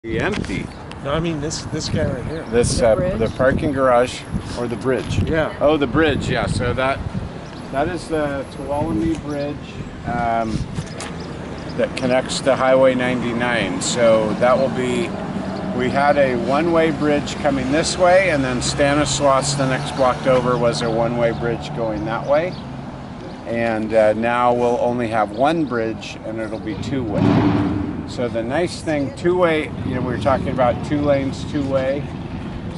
Empty. No, I mean this guy right here. This the parking garage or the bridge. Yeah. Oh, the bridge. Yeah. So that is the Tuolumne Bridge that connects to Highway 99. So that will be. We had a one-way bridge coming this way, and then Stanislaus, the next block over, was a one-way bridge going that way. And now we'll only have one bridge, and it'll be two-way. So the nice thing, two-way, we were talking about 2 lanes, two-way.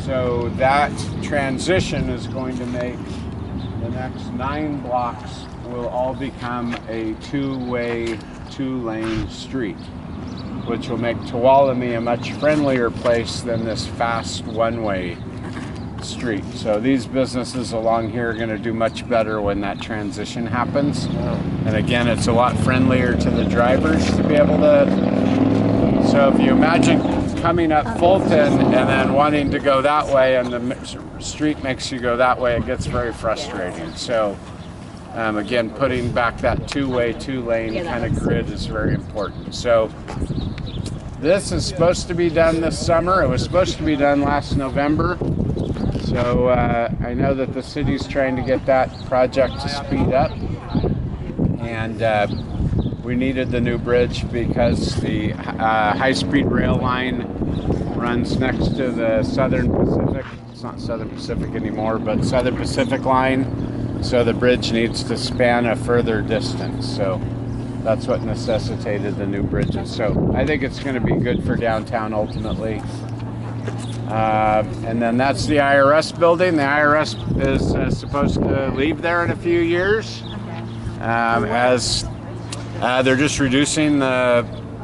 So that transition is going to make the next 9 blocks will all become a two-way, 2-lane street, which will make Tuolumne a much friendlier place than this fast one-way street. So these businesses along here are going to do much better when that transition happens. And again, it's a lot friendlier to the drivers to be able to. So if you imagine coming up Fulton and then wanting to go that way, and the street makes you go that way, it gets very frustrating. So again, putting back that two-way, 2-lane kind of grid is very important. So this is supposed to be done this summer. It was supposed to be done last November. So I know that the city's trying to get that project to speed up. And we needed the new bridge because the high-speed rail line runs next to the Southern Pacific. It's not Southern Pacific anymore, but Southern Pacific line. So the bridge needs to span a further distance. So that's what necessitated the new bridges. So I think it's going to be good for downtown ultimately. And then that's the IRS building. The IRS is supposed to leave there in a few years, as they're just reducing the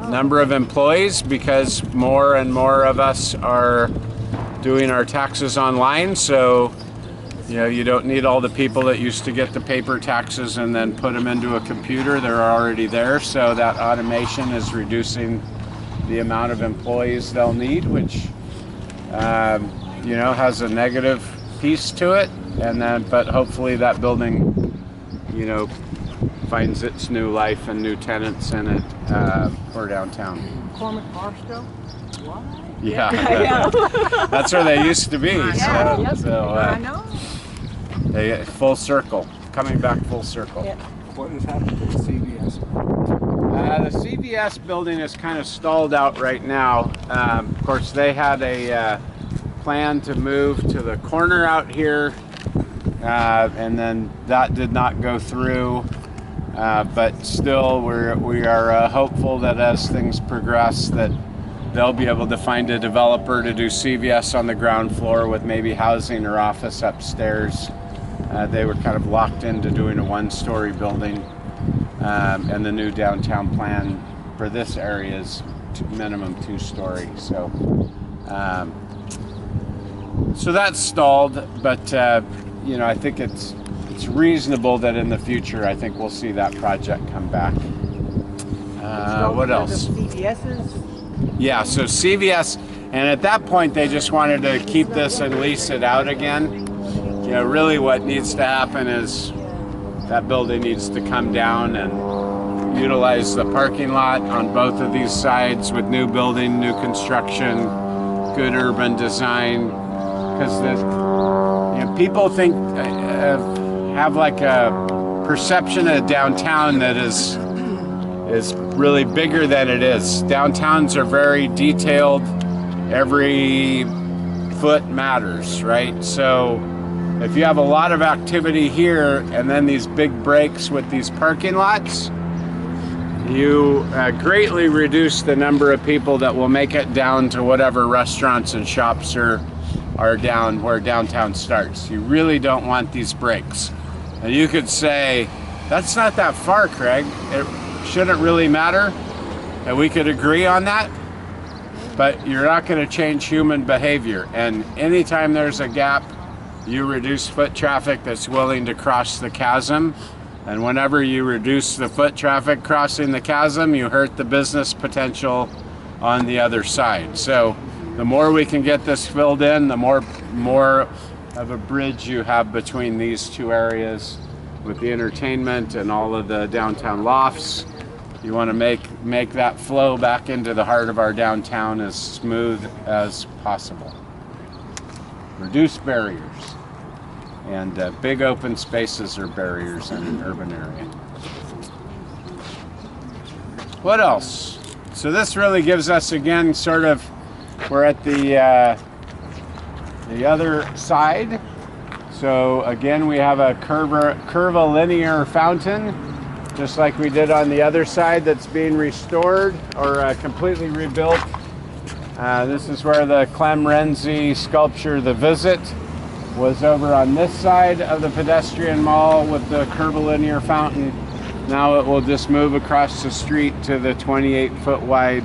number of employees because more and more of us are doing our taxes online. So you don't need all the people that used to get the paper taxes and then put them into a computer. They're already there. So that automation is reducing the amount of employees they'll need, which has a negative piece to it. And then, but hopefully that building, finds its new life and new tenants in it for downtown. McCormick Barstow? What? Yeah, that's where they used to be. Yeah, So I know. They full circle, coming back full circle. Yeah. What has happened to the CVS? The CVS building is kind of stalled out right now. Of course, they had a plan to move to the corner out here, and then that did not go through. But still, we are hopeful that as things progress, that they'll be able to find a developer to do CVS on the ground floor with maybe housing or office upstairs. They were kind of locked into doing a 1-story building, and the new downtown plan for this area is minimum 2-story. So that's stalled, but I think it's reasonable that in the future, I think we'll see that project come back. What else? CVS's? Yeah, so CVS, and at that point they just wanted to keep this and lease it out again. Really what needs to happen is that building needs to come down and utilize the parking lot on both of these sides with new building, new construction, good urban design, because people think have like a perception of downtown that is really bigger than it is. Downtowns are very detailed. Every foot matters, right? So if you have a lot of activity here and then these big breaks with these parking lots, you greatly reduce the number of people that will make it down to whatever restaurants and shops are down where downtown starts. You really don't want these breaks. And you could say, that's not that far, Craig. It shouldn't really matter. And we could agree on that. But you're not going to change human behavior. And anytime there's a gap, you reduce foot traffic that's willing to cross the chasm. And whenever you reduce the foot traffic crossing the chasm, you hurt the business potential on the other side. So the more we can get this filled in, the more of a bridge you have between these two areas with the entertainment and all of the downtown lofts. You want to make that flow back into the heart of our downtown as smooth as possible. Reduce barriers. And big open spaces are barriers in an urban area. What else? So this really gives us, again, sort of, we're at the other side. So again, we have a curvilinear fountain, just like we did on the other side, that's being restored or completely rebuilt. This is where the Clem Renzi sculpture, The Visit, was over on this side of the pedestrian mall with the curvilinear fountain. Now it will just move across the street to the 28-foot wide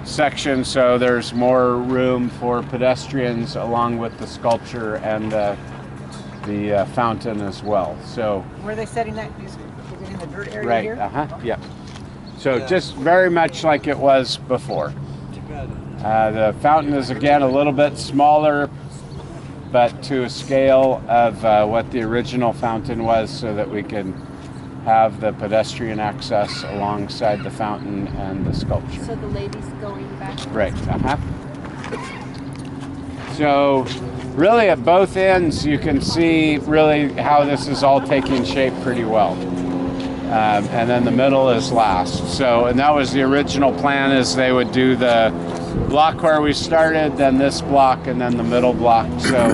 section, so there's more room for pedestrians along with the sculpture and the fountain as well. So where are they setting that? Is it in the dirt area right, here? Yep. So just very much like it was before. The fountain is again a little bit smaller, but to a scale of what the original fountain was, so that we can have the pedestrian access alongside the fountain and the sculpture. So the lady's going back. Right. So really at both ends you can see really how this is all taking shape pretty well. And then the middle is last. So, and that was the original plan, is they would do the block where we started, then this block, and then the middle block. So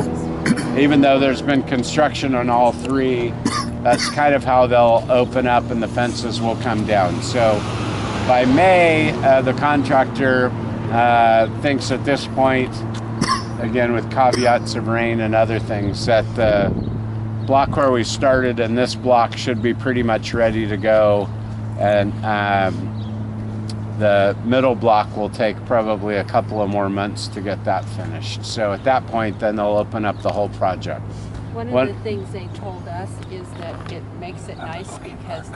even though there's been construction on all three, that's kind of how they'll open up and the fences will come down. So by May, the contractor thinks at this point, again with caveats of rain and other things, that the block where we started and this block should be pretty much ready to go. And the middle block will take probably a couple of more months to get that finished. So at that point, then they'll open up the whole project. One of the things they told us is that it makes it nice because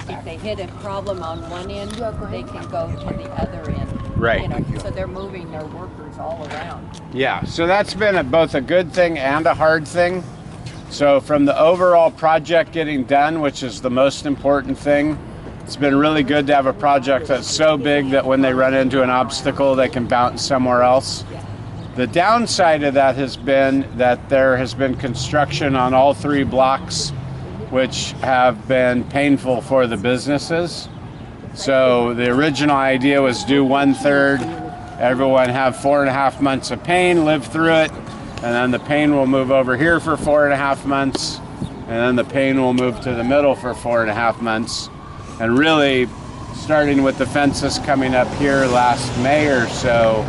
if they hit a problem on one end, they can go to the other end. Right. You know, so they're moving their workers all around. Yeah, so that's been both a good thing and a hard thing. So from the overall project getting done, which is the most important thing, it's been really good to have a project that's so big that when they run into an obstacle, they can bounce somewhere else. The downside of that has been that there has been construction on all three blocks, which have been painful for the businesses. So the original idea was do 1/3, everyone have 4.5 months of pain, live through it, and then the pain will move over here for 4.5 months, and then the pain will move to the middle for 4.5 months. And really, starting with the fences coming up here last May or so,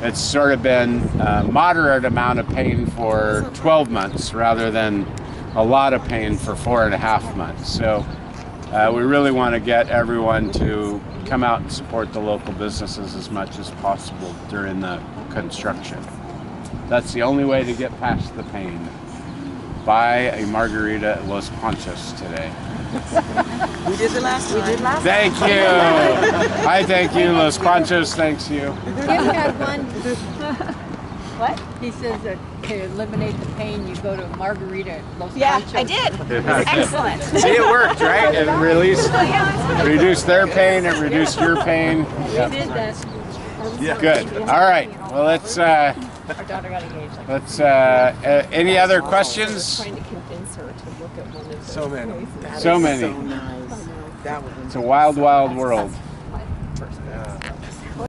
it's sort of been a moderate amount of pain for 12 months rather than a lot of pain for 4.5 months. So we really want to get everyone to come out and support the local businesses as much as possible during the construction. That's the only way to get past the pain. Buy a margarita at Los Ponchos today. We did it last time. Thank you. I thank you. Los Ponchos thanks you. Jim had one. What? He says that to eliminate the pain, you go to Margarita at Los Panchos. I did. Excellent. See, it worked, right? It reduced their pain, it reduced your pain. We did that. Good. All right. Well, let's Our daughter got engaged. any other questions? Trying to convince her to look at one of those. So many. So many. So nice. That was It's a wild, wild world. First.